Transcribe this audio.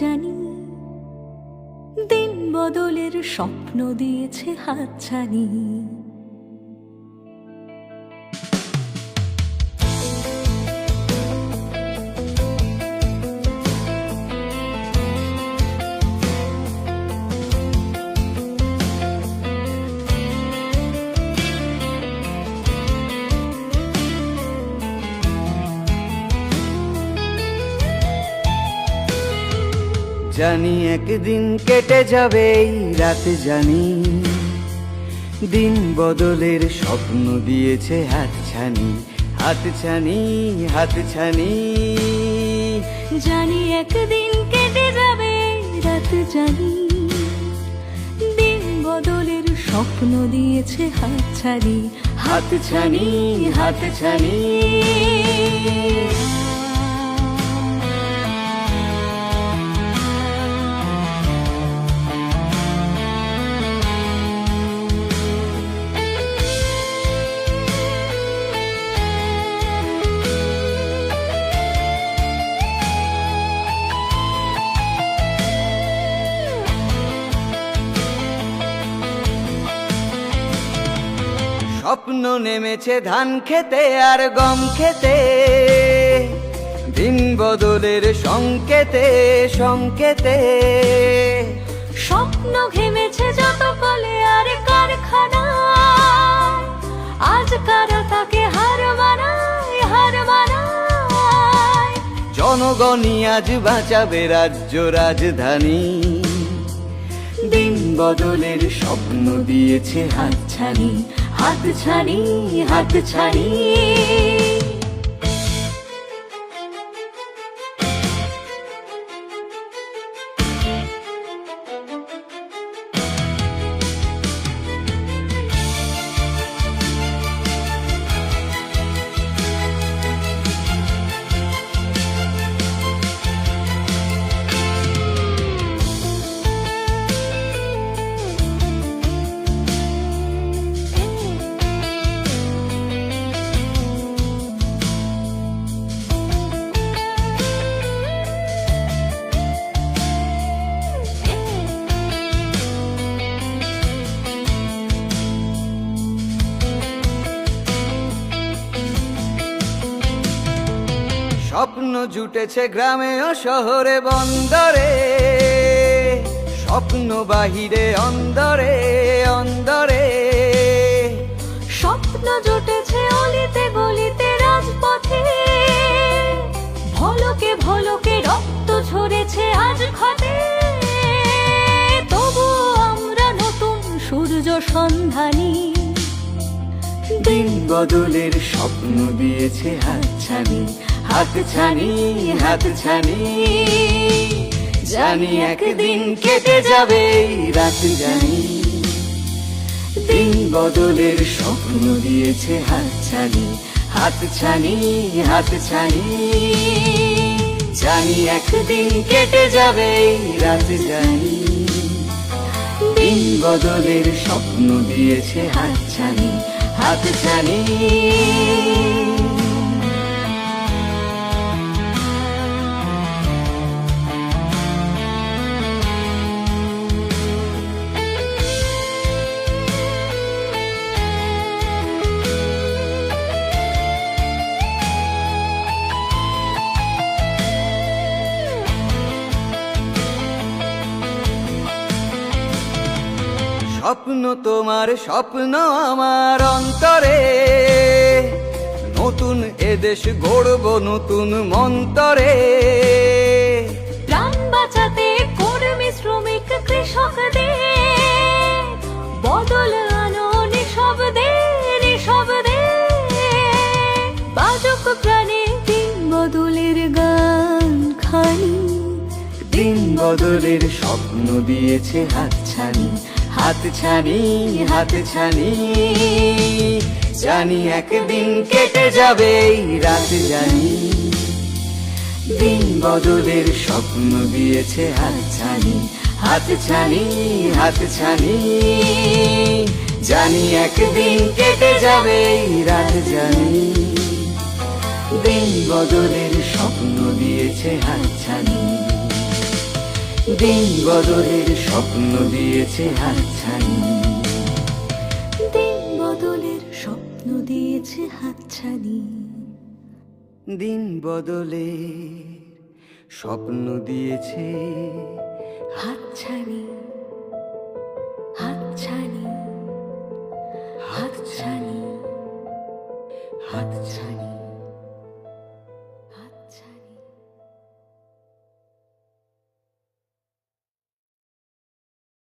জানি দিন বদলের স্বপ্ন দিয়েছে হাতছানি। জানি একদিন কেটে যাবে এই রাত, জানি দিন বদলের স্বপ্ন দিয়েছে হাতছানি, হাতছানি, হাতছানি। জানি একদিন কেটে যাবে রাত, জানি দিন বদলের স্বপ্ন দিয়েছে হাতছানি, হাতছানি, হাতছানি। স্বপ্ন নেমেছে ধান খেতে আর গম খেতে, দিন বদলের সংকেতে, সংকেতে। স্বপ্ন ঘেমেছে যত কলে আর কারখানা, আজ কারা তাকে হার মানায়, হার মানায়। জনগণই আজ বাঁচাবে রাজ্য রাজধানী, দিন বদলের স্বপ্ন দিয়েছে হাতছানি, হাতছানি, হাতছানি। স্বপ্ন জুটেছে গ্রামে ও শহরে বন্দরে, স্বপ্ন বাহিরে অন্দরে, অন্দরে। স্বপ্ন জুটেছে অলিতে গলিতে রাজপথে, ভলকে ভলকে রক্ত ঝরেছে আজ ক্ষতে। তবু আমরা নতুন সূর্য সন্ধানী, দিন বদলের স্বপ্ন দিয়েছে হাতছানি, হাতছানি, হাতছানি। জানি একদিন কেটে যাবে এই রাত, জানি দিন বদলের স্বপ্ন দিয়েছে হাতছানি, হাতছানি, হাতছানি। জানি একদিন কেটে যাবে এই রাত, জানি দিন বদলের স্বপ্ন দিয়েছে হাতছানি, হাতছানি। স্বপ্ন তোমার স্বপ্ন আমার অন্তরে, নতুন এদেশ গড়ব নতুন মন্তরে। প্রাণ বাঁচাতে কর্মী শ্রমিক কৃষকদের, বদল আনো নিঃশব্দের, নিঃশব্দের। বাজক প্রাণে দিন বদলের গান খানি, দিন বদলের স্বপ্ন দিয়েছে হাতছানি, হাতছানি, হাতছানি। জানি একদিন কেটে যাবে এই রাত, জানি দিন বদলের স্বপ্ন দিয়েছে হাতছানি, হাতছানি, হাতছানি। জানি একদিন কেটে যাবে এই রাত, জানি দিন বদলের স্বপ্ন দিয়েছে হাতছানি। দিন বদলের স্বপ্ন দিয়েছে হাতছানি, দিন বদলের স্বপ্ন দিয়েছে হাতছানি, দিন বদলের স্বপ্ন দিয়েছে হাতছানি, হাতছানি।